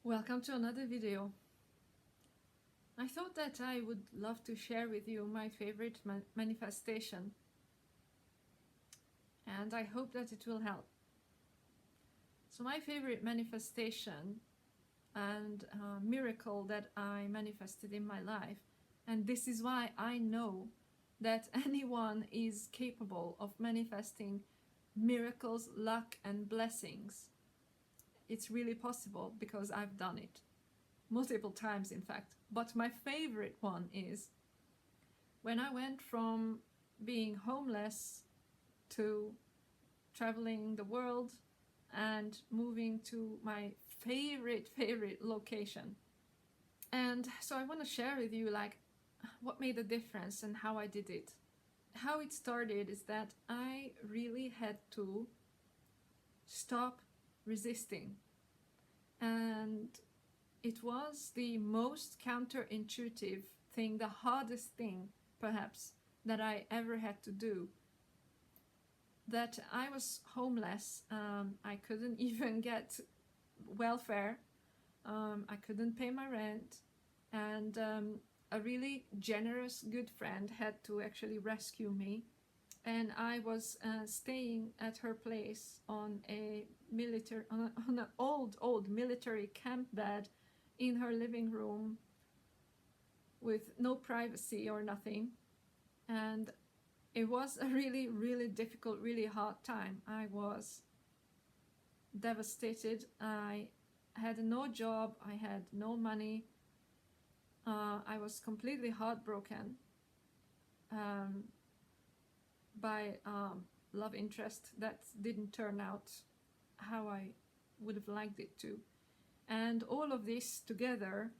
Welcome to another video. I thought that I would love to share with you my favorite manifestation, and I hope that it will help. So my favorite manifestation and miracle that I manifested in my life, and this is why I know that anyone is capable of manifesting miracles, luck and blessings. It's really possible because I've done it multiple times, in fact. But my favorite one is when I went from being homeless to traveling the world and moving to my favorite location. And so I want to share with you what made the difference and how I did it. How it started is that I really had to stop resisting, and it was the most counterintuitive thing, the hardest thing perhaps that I ever had to do. That I was homeless, I couldn't even get welfare, I couldn't pay my rent, and a really generous good friend had to actually rescue me. And I was staying at her place on an old military camp bed in her living room with no privacy or nothing. And it was a really difficult, really hard time. I was devastated. I had no job, I had no money. I was completely heartbroken by love interest that didn't turn out how I would have liked it to. And all of this together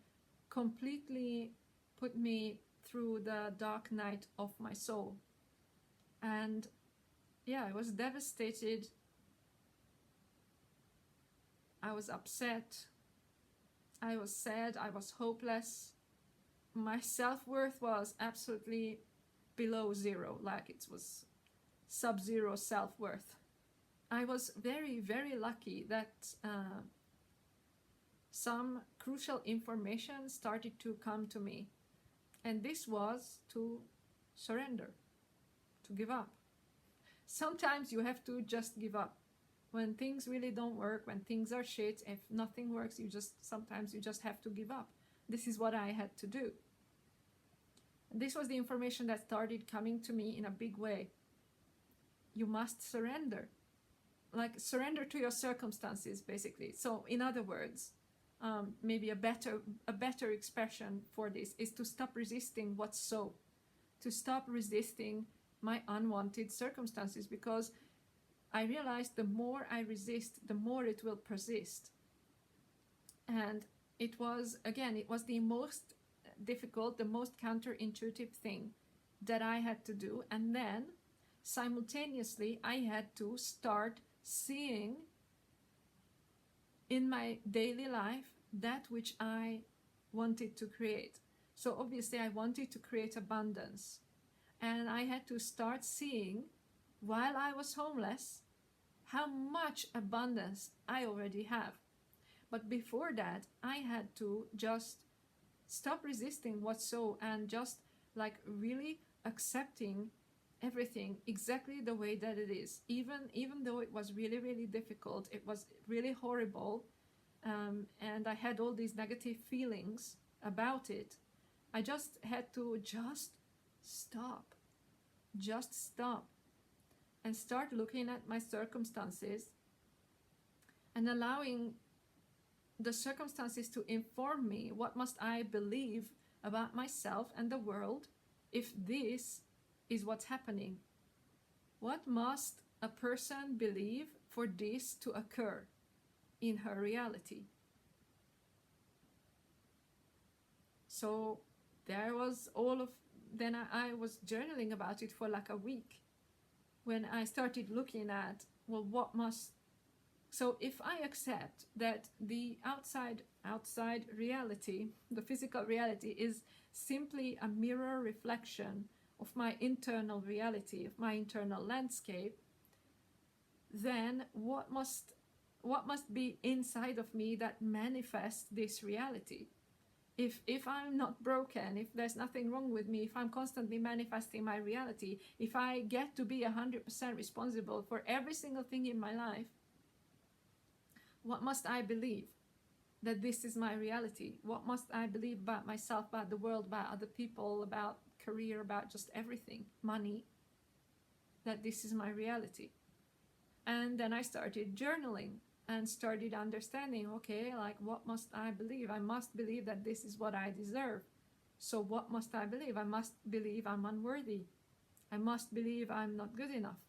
completely put me through the dark night of my soul. And yeah, I was devastated. I was upset. I was sad. I was hopeless. My self-worth was absolutely below zero, like it was sub-zero self-worth. I was very lucky that some crucial information started to come to me, and this was to surrender, to give up. Sometimes you have to just give up when things really don't work, when things are shit. If nothing works, sometimes you just have to give up. This is what I had to do. And this was the information that started coming to me in a big way. You must surrender. Like, surrender to your circumstances, basically. So in other words, maybe a better expression for this is to stop resisting what's so. To stop resisting my unwanted circumstances, because I realized the more I resist, the more it will persist. And it was the most difficult, the most counterintuitive thing that I had to do. And then simultaneously I had to start seeing in my daily life that which I wanted to create. So obviously I wanted to create abundance, and I had to start seeing, while I was homeless, how much abundance I already have. But before that, I had to just stop resisting what's so, and just really accepting everything exactly the way that it is, even though it was really difficult, it was really horrible, and I had all these negative feelings about it. I just had to stop and start looking at my circumstances and allowing the circumstances to inform me. What must I believe about myself and the world if this is what's happening? What must a person believe for this to occur in her reality? So there was then I was journaling about it for like a week, when I started looking at, so if I accept that the outside reality, the physical reality, is simply a mirror reflection of my internal reality, of my internal landscape, then what must What must be inside of me that manifests this reality? If I'm not broken, if there's nothing wrong with me, if I'm constantly manifesting my reality, if I get to be 100% responsible for every single thing in my life, what must I believe? That this is my reality. What must I believe about myself, about the world, about other people, about career, about just everything, money, that this is my reality? And then I started journaling and started understanding, okay, like, what must I believe? I must believe that this is what I deserve. So what must I believe? I must believe I'm unworthy. I must believe I'm not good enough.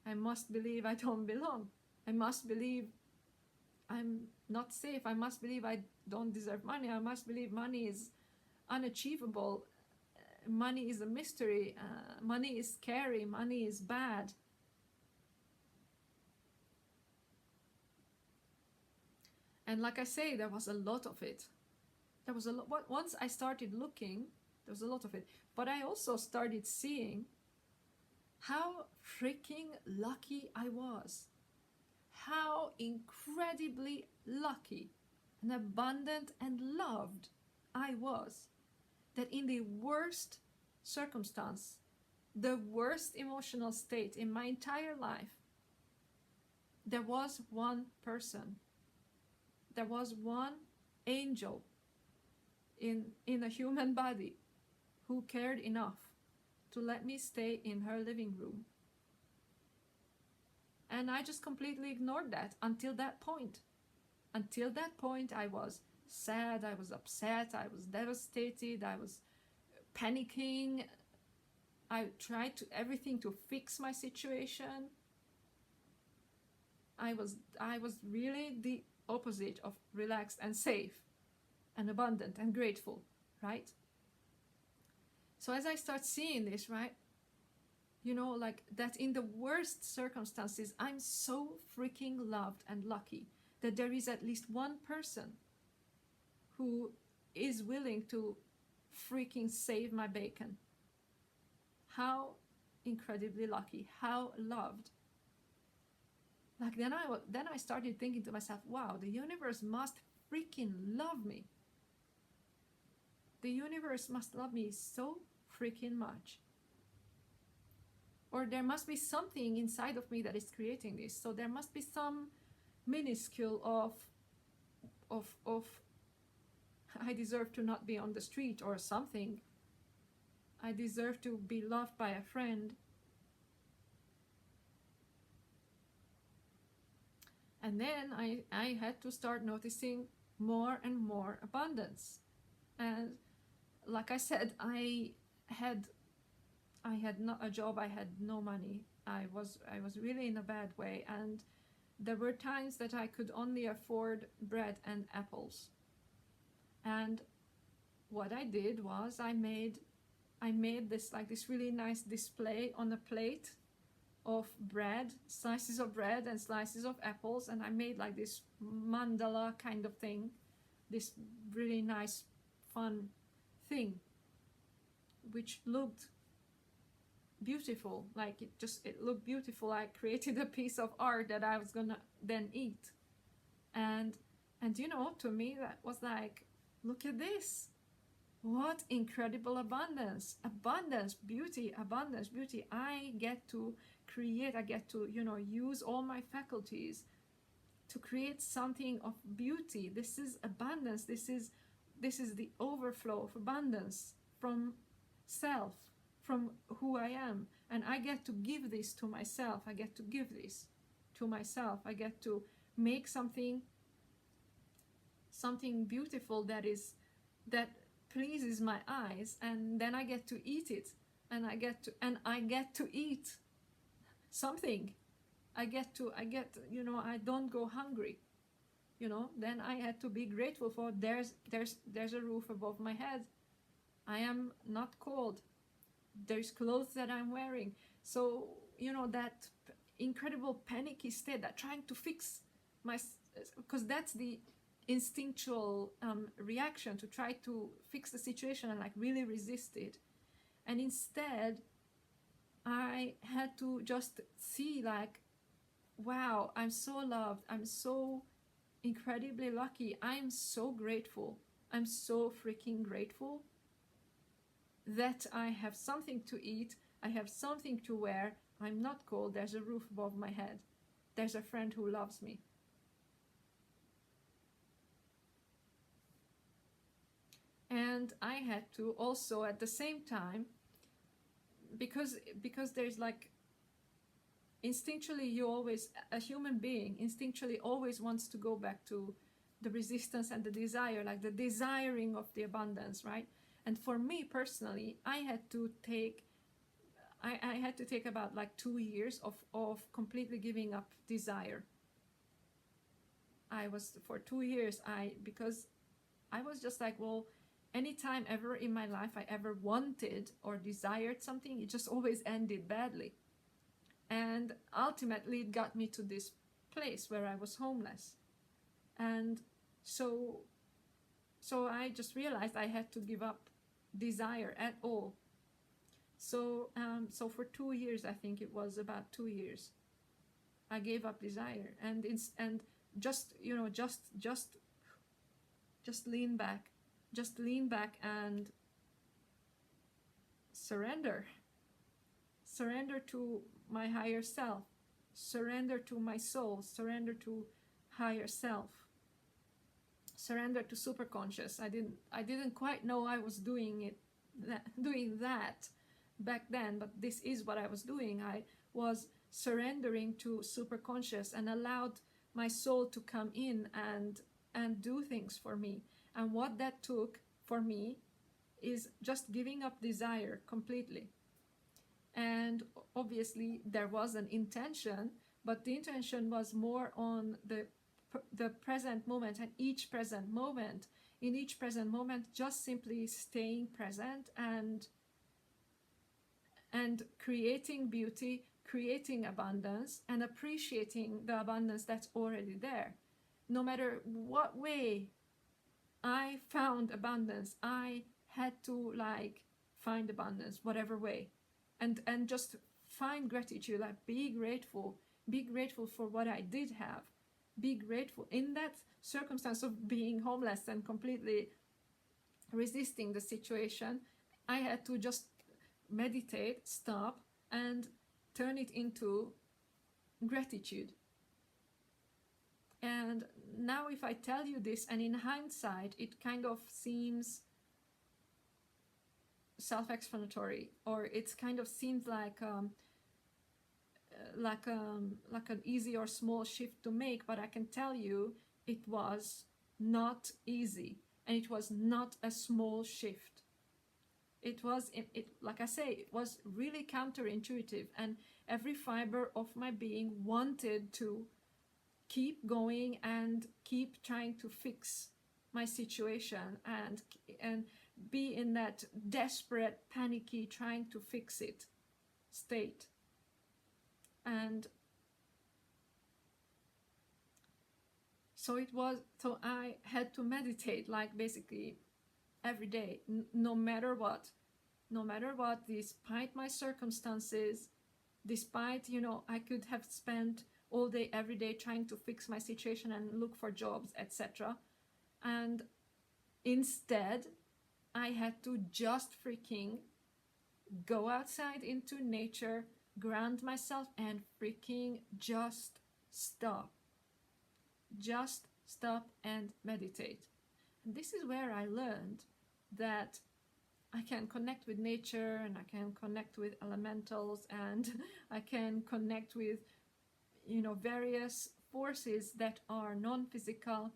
I must believe I don't belong. I must believe I'm not safe. I must believe I don't deserve money. I must believe money is unachievable. Money is a mystery. Money is scary. Money is bad. And like I say, there was a lot of it. There was a lot. Once I started looking, there was a lot of it. But I also started seeing how freaking lucky I was. How incredibly lucky and abundant and loved I was. That in the worst circumstance, the worst emotional state in my entire life, there was one person. There was one angel in a human body who cared enough to let me stay in her living room. And I just completely ignored that until that point. Until that point, I was sad, I was upset, I was devastated, I was panicking. I tried everything to fix my situation. I was really the opposite of relaxed and safe and abundant and grateful, right? So as I start seeing this, right, you know, like that in the worst circumstances, I'm so freaking loved and lucky that there is at least one person who is willing to freaking save my bacon. How incredibly lucky, how loved. Like then I started thinking to myself, wow, the universe must freaking love me. The universe must love me so freaking much. Or there must be something inside of me that is creating this. So there must be some minuscule of I deserve to not be on the street or something. I deserve to be loved by a friend. And then I had to start noticing more and more abundance. And like I said, I had not a job, I had no money. I was really in a bad way, and there were times that I could only afford bread and apples. And what I did was I made this really nice display on a plate of bread, slices of bread and slices of apples, and I made like this mandala kind of thing, this really nice fun thing, which looked beautiful. Like it looked beautiful. I created a piece of art that I was gonna then eat, and you know, to me that was like, look at this, what incredible abundance, beauty. I get to create, I get to, you know, use all my faculties to create something of beauty. This is abundance. This is the overflow of abundance from self, from who I am. And I get to give this to myself. I get to give this to myself. I get to make something beautiful that pleases my eyes, and then I get to eat it, and I get to eat something. I get, you know, I don't go hungry, you know. Then I had to be grateful for there's a roof above my head. I am not cold. There's clothes that I'm wearing. So, you know, that incredible panicky state, that trying to fix because that's the instinctual reaction, to try to fix the situation and like really resist it. And instead I had to just see like wow, I'm so loved. I'm so incredibly lucky. I'm so grateful. I'm so freaking grateful that I have something to eat. I have something to wear. I'm not cold. There's a roof above my head. There's a friend who loves me. And I had to also at the same time, because there's like, instinctually, you always, a human being instinctually always wants to go back to the resistance and the desire, like the desiring of the abundance, right? And for me personally, I had to take about like 2 years of completely giving up desire. I was, for 2 years, because I was just like, well, anytime ever in my life I ever wanted or desired something, it just always ended badly. And ultimately it got me to this place where I was homeless. And so I just realized I had to give up desire at all. So for 2 years, I think it was about 2 years, I gave up desire, and just lean back, and surrender to my higher self, surrender to my soul, surrender to higher self, surrender to superconscious. I didn't quite know I was doing that back then, but this is what I was doing. I was surrendering to superconscious and allowed my soul to come in and do things for me. And what that took for me is just giving up desire completely. And obviously there was an intention, but the intention was more on the present moment, and in each present moment, just simply staying present and creating beauty, creating abundance, and appreciating the abundance that's already there. No matter what way I found abundance, I had to like find abundance, whatever way, and just find gratitude, like be grateful for what I did have, be grateful in that circumstance of being homeless and completely resisting the situation. I had to just meditate, stop, and turn it into gratitude. And now if I tell you this, and in hindsight it kind of seems self-explanatory, or it's kind of seems like an easy or small shift to make, but I can tell you it was not easy, and it was not a small shift. It was, like I say, it was really counterintuitive, and every fiber of my being wanted to keep going and keep trying to fix my situation and be in that desperate, panicky, trying to fix it state. And so I had to meditate, like basically every day, no matter what, despite my circumstances, despite, I could have spent all day, every day trying to fix my situation and look for jobs, etc. And instead, I had to just freaking go outside into nature, ground myself, and freaking just stop. Just stop and meditate. And this is where I learned that I can connect with nature, and I can connect with elementals, and I can connect with, various forces that are non-physical.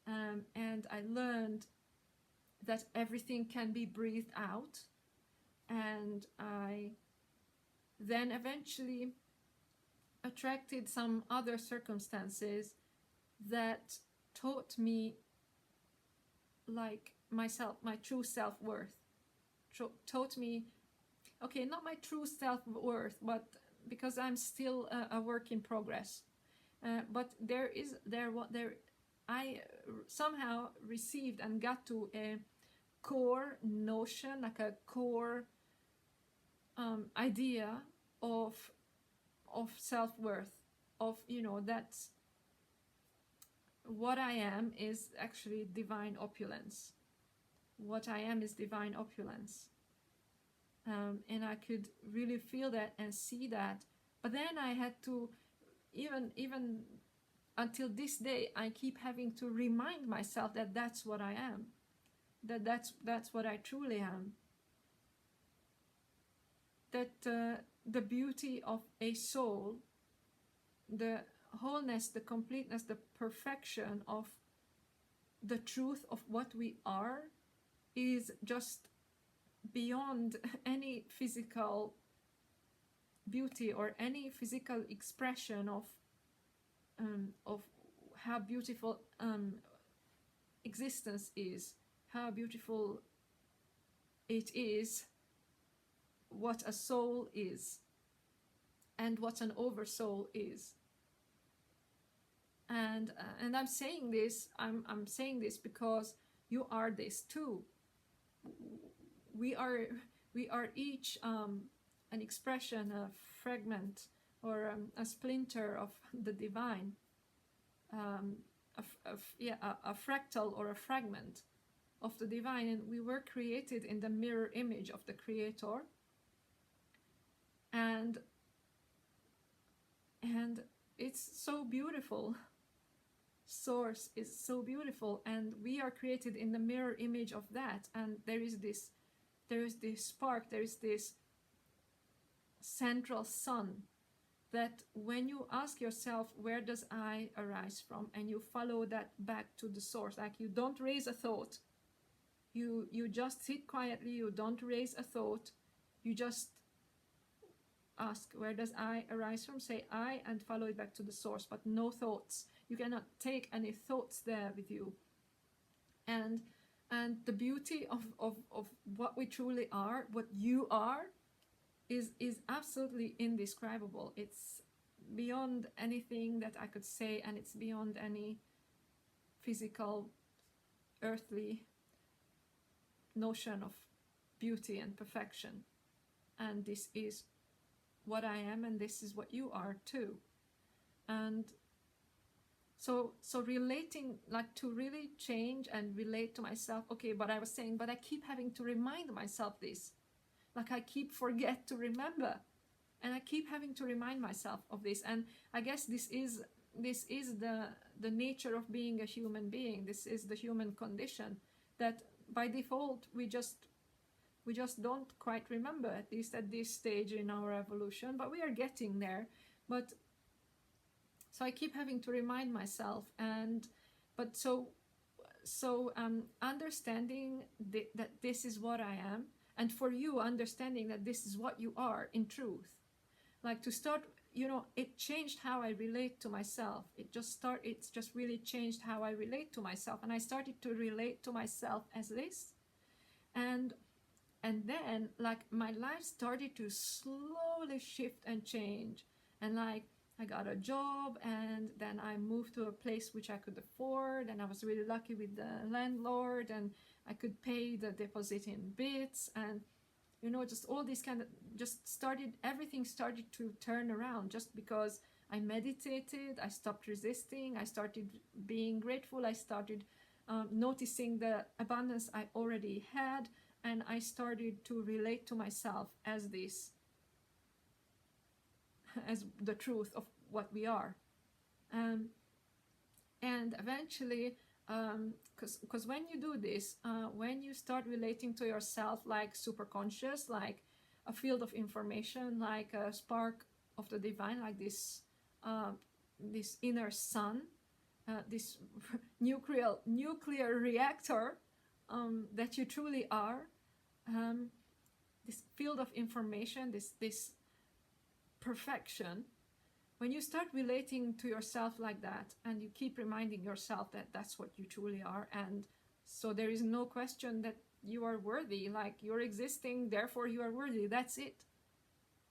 And I learned that everything can be breathed out. And I then eventually attracted some other circumstances that taught me, like, my true self-worth. Taught me, okay, not my true self-worth, but because I'm still a work in progress. But I somehow received and got to a core notion, like a core idea of self-worth, of, that what I am is actually divine opulence. What I am is divine opulence. And I could really feel that and see that. But then I had to, even until this day, I keep having to remind myself that that's what I am, that's what I truly am. That the beauty of a soul, the wholeness, the completeness, the perfection of the truth of what we are is just beyond any physical beauty or any physical expression of how beautiful existence is, how beautiful it is, what a soul is, and what an oversoul is. And I'm saying this. I'm saying this because you are this too. We are each an expression, a fragment, or a splinter of the divine, a fractal or a fragment of the divine, and we were created in the mirror image of the Creator. And it's so beautiful. Source is so beautiful, and we are created in the mirror image of that. And there is this spark, there is this central sun, that when you ask yourself, where does I arise from, and you follow that back to the source, like you don't raise a thought, you just sit quietly, you don't raise a thought, you just ask, where does I arise from, say I, and follow it back to the source, but no thoughts. You cannot take any thoughts there with you. And the beauty of what we truly are, what you are, is absolutely indescribable. It's beyond anything that I could say, and it's beyond any physical, earthly notion of beauty and perfection. And this is what I am, and this is what you are too. And so relating, like to really change and relate to myself. Okay, but I was saying, but I keep having to remind myself this. Like I keep forget to remember, and I keep having to remind myself of this. And I guess this is the nature of being a human being. This is the human condition, that by default we just don't quite remember, at least at this stage in our evolution, but we are getting there. But so I keep having to remind myself, but understanding that this is what I am, and for you understanding that this is what you are in truth. Like to start, it changed how I relate to myself. It's just really changed how I relate to myself, and I started to relate to myself as this, and then like my life started to slowly shift and change. And like I got a job, and then I moved to a place which I could afford, and I was really lucky with the landlord, and I could pay the deposit in bits, and just all this kind of everything started to turn around, just because I meditated, I stopped resisting, I started being grateful, I started noticing the abundance I already had, and I started to relate to myself as this, as the truth of what we are. And eventually, because when you do this, when you start relating to yourself like super conscious, like a field of information, like a spark of the divine, like this inner sun, this nuclear reactor that you truly are, this field of information, this perfection. When you start relating to yourself like that, and you keep reminding yourself that that's what you truly are, and so there is no question that you are worthy, like you're existing, therefore you are worthy, that's it.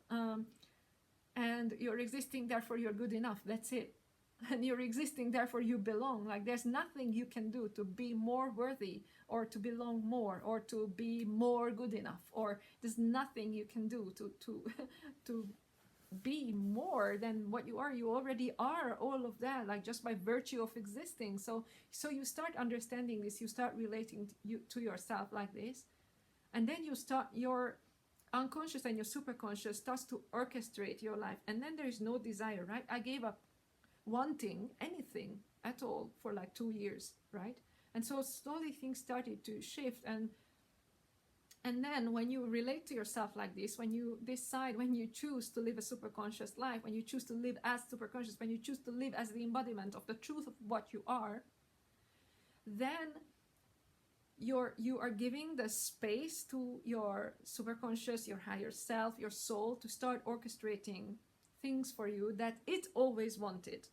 And you're existing, therefore you're good enough, that's it. And you're existing, therefore you belong. Like there's nothing you can do to be more worthy, or to belong more, or to be more good enough, or there's nothing you can do to be more than what you are. You already are all of that, like just by virtue of existing. So you start understanding this, you start relating to yourself like this, and then you start, your unconscious and your superconscious starts to orchestrate your life, and then there is no desire, right? I gave up wanting anything at all for like 2 years, right? And so slowly things started to shift, and then when you relate to yourself like this, when you decide, when you choose to live a superconscious life, when you choose to live as superconscious, when you choose to live as the embodiment of the truth of what you are, then you are giving the space to your superconscious, your higher self, your soul, to start orchestrating things for you that it always wanted.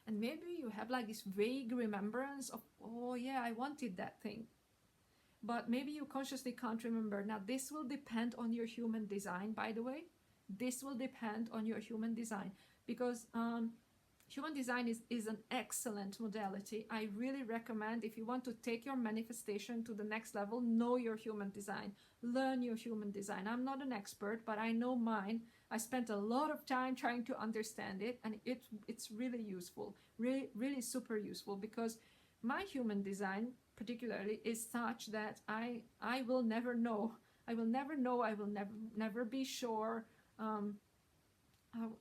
And maybe you have like this vague remembrance of, oh yeah, I wanted that thing, but maybe you consciously can't remember. Now this will depend on your human design, by the way. This will depend on your human design, because human design is an excellent modality. I really recommend, if you want to take your manifestation to the next level, know your human design, learn your human design. I'm not an expert, but I know mine. I spent a lot of time trying to understand it, and it's really useful, really super useful, because my human design particularly is such that I will never know. I will never know. I will never be sure.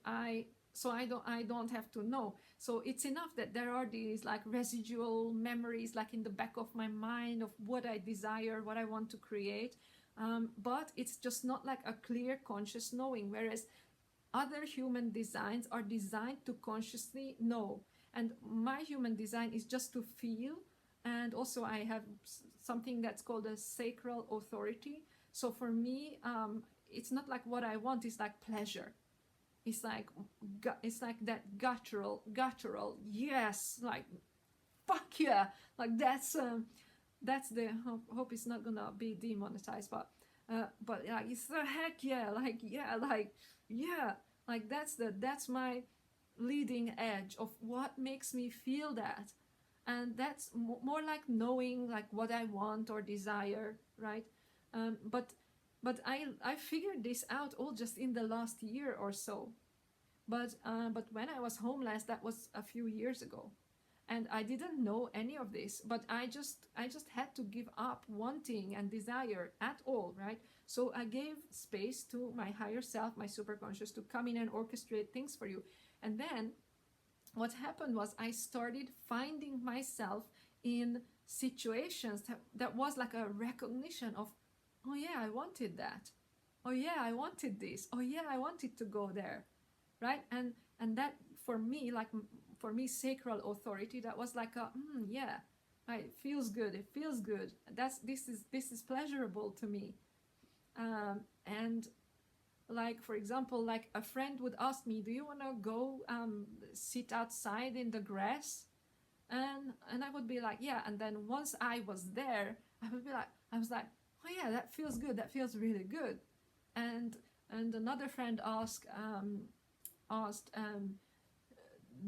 I don't have to know. So it's enough that there are these like residual memories, like in the back of my mind, of what I desire, what I want to create. But it's just not like a clear conscious knowing, whereas other human designs are designed to consciously know. And my human design is just to feel. And also I have something that's called a sacral authority. So for me, it's not like what I want, it's like pleasure. It's like that guttural, yes, like fuck yeah, like that's the hope it's not gonna be demonetized, but like it's the heck yeah, like that's my leading edge of what makes me feel that. And that's more like knowing like what I want or desire, right? But I figured this out all just in the last year or so. But when I was homeless, that was a few years ago, and I didn't know any of this. But I just had to give up wanting and desire at all, right? So I gave space to my higher self, my superconscious, to come in and orchestrate things for you. And then what happened was I started finding myself in situations that was like a recognition of, oh yeah, I wanted that. Oh yeah, I wanted this. Oh yeah, I wanted to go there, right? And that for me, sacral authority, that was like a yeah, right, it feels good. It feels good. This is pleasurable to me. And like, for example, like a friend would ask me, do you want to go sit outside in the grass? And I would be like, yeah. And then once I was there, I was like, oh yeah, that feels good. That feels really good. And another friend asked,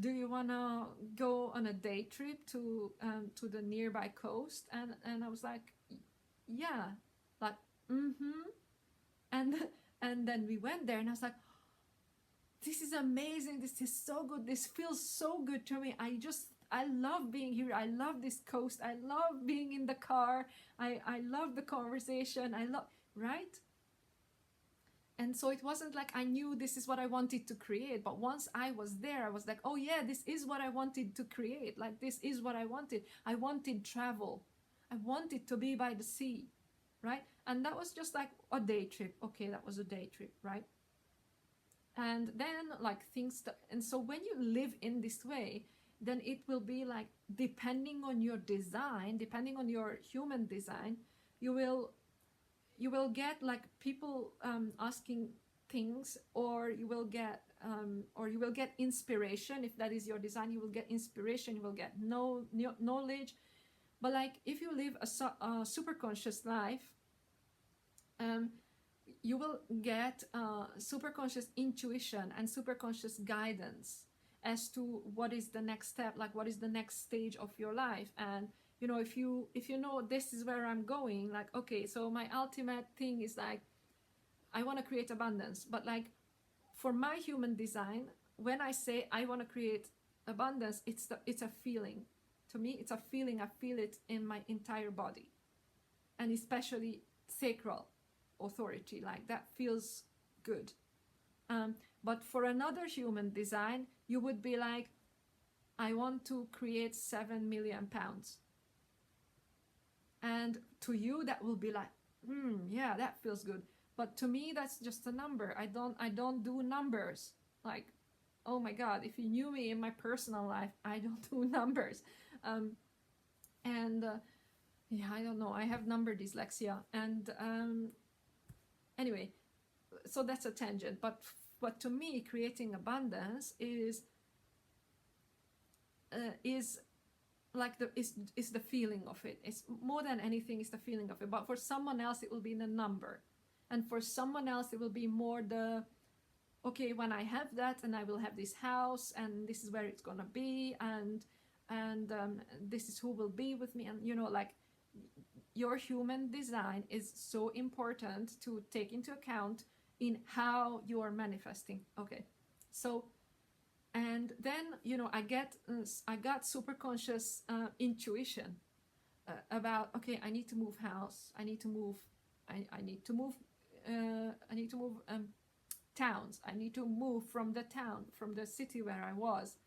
do you want to go on a day trip to the nearby coast? And I was like, yeah, like, and then we went there, and I was like, this is amazing. This is so good. This feels so good to me. I love being here. I love this coast. I love being in the car. I love the conversation. Right? And so it wasn't like I knew this is what I wanted to create. But once I was there, I was like, oh yeah, this is what I wanted to create. Like, this is what I wanted. I wanted travel. I wanted to be by the sea, right? And that was just like a day trip. Okay, that was a day trip, right? And then like and so when you live in this way, then it will be like, depending on your design, depending on your human design, you will get like people asking things, or you will get inspiration. If that is your design, you will get inspiration, you will get knowledge. But like, if you live a super conscious life, you will get super conscious intuition and super conscious guidance as to what is the next step, like what is the next stage of your life. And you know, if you know this is where I'm going, like, okay, so my ultimate thing is like, I want to create abundance, but like, for my human design, when I say I want to create abundance, it's a feeling. To me, it's a feeling. I feel it in my entire body, and especially sacral authority. Like that feels good. But for another human design, you would be like, I want to create 7 million pounds. And to you, that will be like, yeah, that feels good. But to me, that's just a number. I don't do numbers. Like, oh my God, if you knew me in my personal life, I don't do numbers. Yeah, I don't know. I have number dyslexia. And anyway, so that's a tangent. But to me, creating abundance is like is the feeling of it. It's more than anything, is the feeling of it. But for someone else, it will be the number, and for someone else, it will be more the, okay, when I have that, and I will have this house, and this is where it's gonna be, and this is who will be with me, and like your human design is so important to take into account in how you are manifesting. Okay, so. And then, I got super conscious intuition about, okay, I need to move house. I need to move towns. I need to move from the city where I was.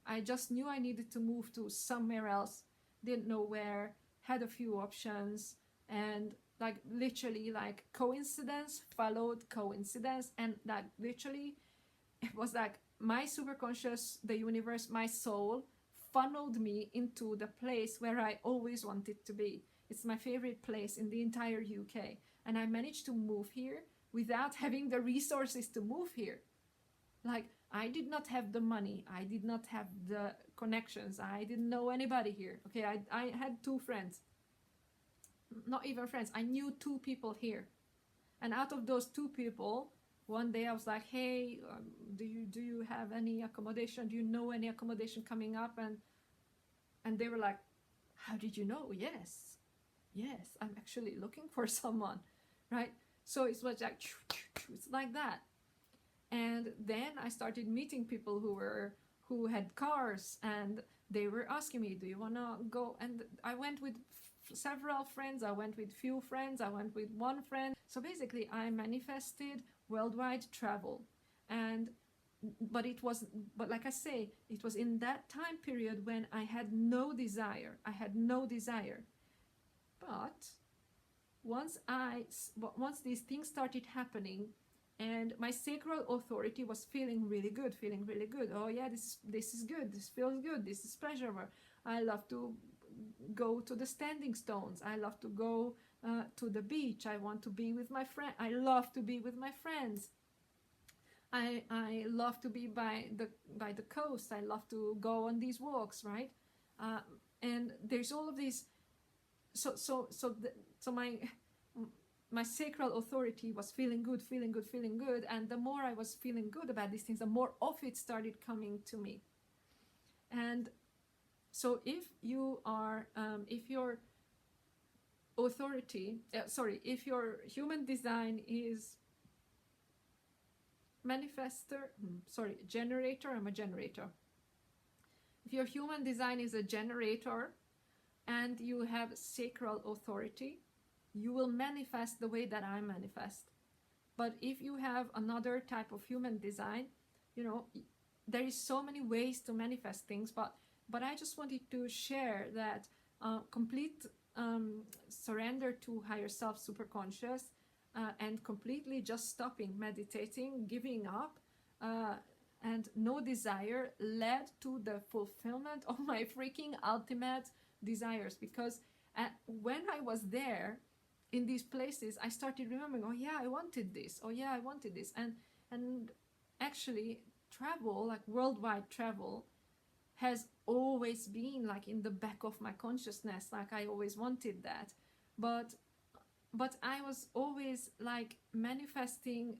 I just knew I needed to move to somewhere else. Didn't know where, had a few options, and like literally like coincidence followed coincidence. And like literally it was like, my superconscious, the universe, my soul funneled me into the place where I always wanted to be. It's my favorite place in the entire UK. And I managed to move here without having the resources to move here. Like, I did not have the money. I did not have the connections. I didn't know anybody here. Okay, I had 2 friends. Not even friends. I knew 2 people here. And out of those 2 people, one day I was like, hey, do you have any accommodation? Do you know any accommodation coming up? And they were like, how did you know? Yes, I'm actually looking for someone, right? So it was like, it's like that. And then I started meeting people who had cars, and they were asking me, do you want to go? And I went with several friends. I went with few friends. I went with one friend. So basically I manifested worldwide travel. But like I say, it was in that time period when I had no desire. But once these things started happening, and my sacral authority was feeling really good. Oh yeah, this is good. This feels good. This is pleasurable. I love to go to the standing stones. I love to go to the beach. I want to be with my friend. I love to be with my friends. I love to be by the coast. I love to go on these walks, right? And there's all of these. So my sacral authority was feeling good, and the more I was feeling good about these things, the more of it started coming to me. And so if your authority, if your human design is generator, I'm a generator. If your human design is a generator and you have sacral authority, you will manifest the way that I manifest. But if you have another type of human design, there is so many ways to manifest things, but I just wanted to share that complete surrender to higher self, superconscious, and completely just stopping meditating, giving up, and no desire led to the fulfillment of my freaking ultimate desires. Because when I was there in these places, I started remembering, oh yeah, I wanted this. And actually travel, like worldwide travel, has always been like in the back of my consciousness. Like I always wanted that, but I was always like manifesting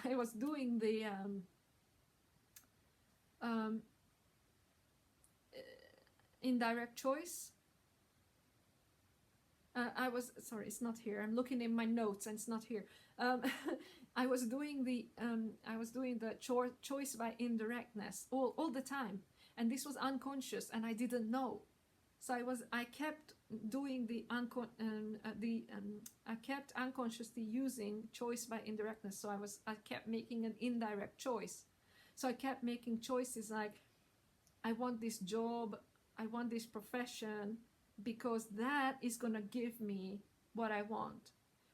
I was doing the indirect choice. Sorry, it's not here. I'm looking in my notes and it's not here. I was doing the choice by indirectness all the time, and this was unconscious, and I didn't know. So I kept doing I kept unconsciously using choice by indirectness. So I kept making an indirect choice. So I kept making choices like, I want this job, I want this profession, because that is gonna give me what I want.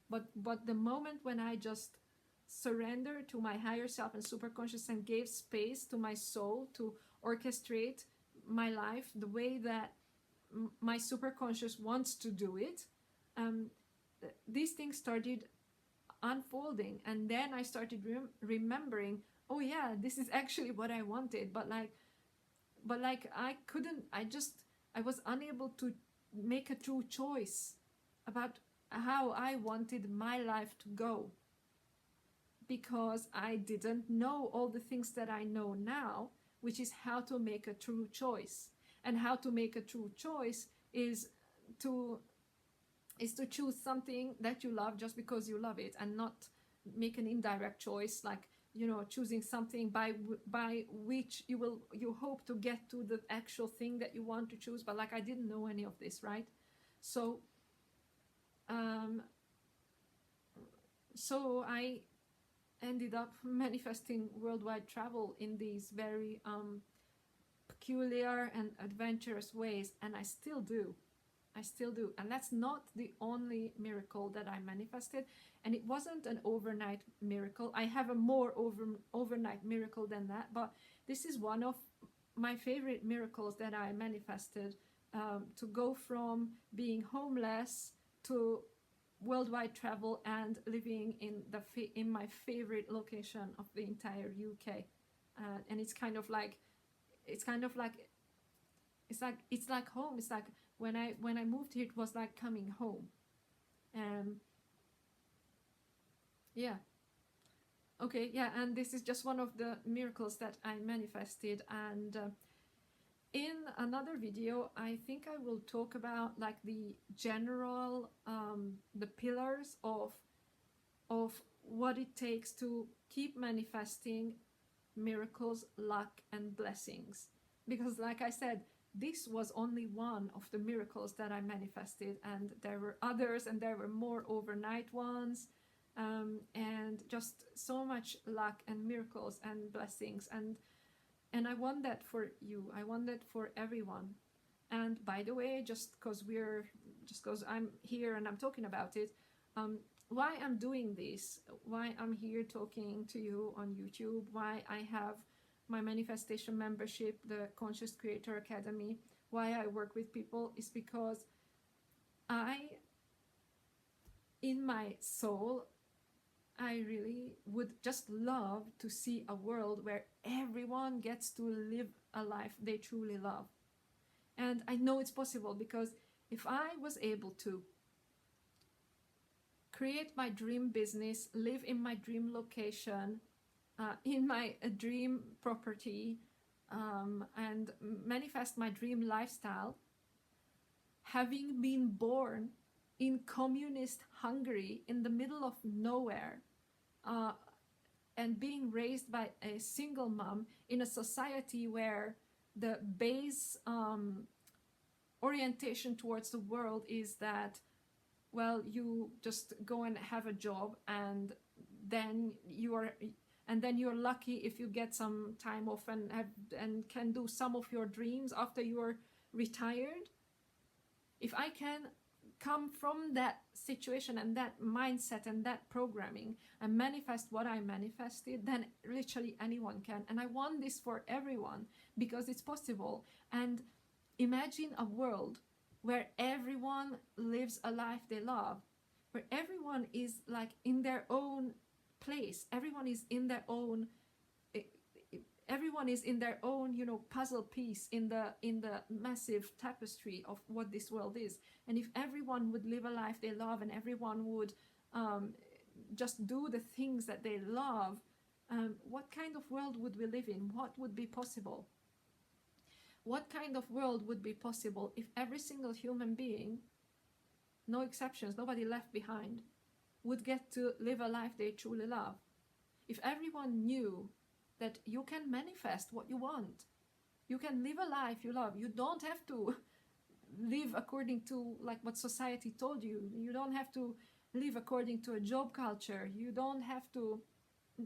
But the moment when I just surrendered to my higher self and superconscious and gave space to my soul to orchestrate my life the way that my superconscious wants to do it, these things started unfolding. And then I started remembering, oh yeah, this is actually what I wanted. But I couldn't, I was unable to make a true choice about how I wanted my life to go, because I didn't know all the things that I know now, which is how to make a true choice. And how to make a true choice is to choose something that you love just because you love it, and not make an indirect choice, like, choosing something by which you hope to get to the actual thing that you want to choose. But I didn't know any of this, right? So I ended up manifesting worldwide travel in these very peculiar and adventurous ways, and I still do. And that's not the only miracle that I manifested, and it wasn't an overnight miracle. I have a more overnight miracle than that, but this is one of my favorite miracles that I manifested, to go from being homeless to worldwide travel and living in my favorite location of the entire UK. And it's like home. It's like when I moved here, it was like coming home. Yeah. Okay, yeah, and this is just one of the miracles that I manifested. And in another video, I think I will talk about the general, the pillars of what it takes to keep manifesting miracles, luck, and blessings. Because like I said, this was only one of the miracles that I manifested, and there were others, and there were more overnight ones, and just so much luck and miracles and blessings. And I want that for you. I want that for everyone. And by the way, just because I'm here and I'm talking about it, why I'm doing this, why I'm here talking to you on YouTube, why I have my manifestation membership, the Conscious Creator Academy, why I work with people, is because in my soul, I really would just love to see a world where everyone gets to live a life they truly love. And I know it's possible, because if I was able to create my dream business, live in my dream location, in my dream property, and manifest my dream lifestyle, having been born in communist Hungary in the middle of nowhere, and being raised by a single mom in a society where the base orientation towards the world is that, well, you just go and have a job, and then you're lucky if you get some time off and can do some of your dreams after you're retired. If I can come from that situation and that mindset and that programming and manifest what I manifested, then literally anyone can. And I want this for everyone, because it's possible. And imagine a world where everyone lives a life they love, where everyone is in their own place, everyone is in their own puzzle piece in the massive tapestry of what this world is. And if everyone would live a life they love, and everyone would just do the things that they love, what kind of world would we live in? What would be possible? What kind of world would be possible if every single human being, no exceptions, nobody left behind, would get to live a life they truly love? if everyone knew that you can manifest what you want, you can live a life you love, you don't have to live according to like what society told you, you don't have to live according to a job culture, you don't have to,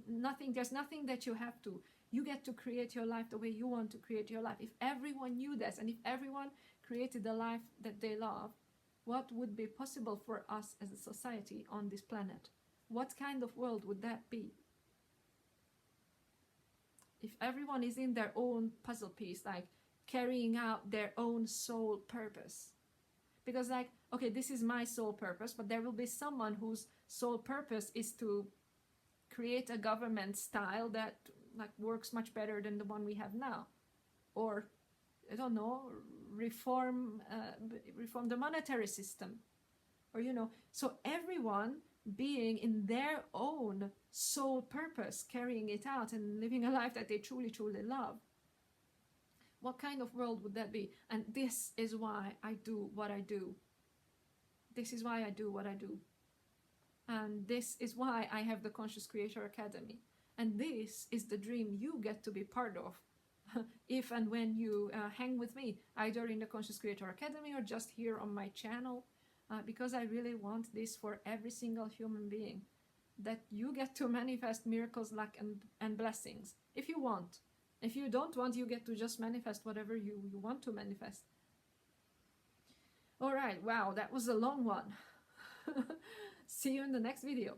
nothing, there's nothing that you have to, you get to create your life the way you want to create your life. If everyone knew this, and if everyone created the life that they love, what would be possible for us as a society on this planet? What kind of world would that be? If everyone is in their own puzzle piece, like carrying out their own soul purpose. Because like, okay, this is my soul purpose, but there will be someone whose sole purpose is to create a government style that like works much better than the one we have now, or I don't know, reform the monetary system, or you know. So everyone being in their own soul purpose, carrying it out and living a life that they truly love. What kind of world would that be? And this is why I do what I do. This is why I do what I do. And this is why I have the Conscious Creator Academy. And this is the dream you get to be part of if and when you hang with me, either in the Conscious Creator Academy or just here on my channel, because I really want this for every single human being, that you get to manifest miracles, luck, and blessings if you want. If you don't want, you get to just manifest whatever you want to manifest. All right, wow, that was a long one. See you in the next video.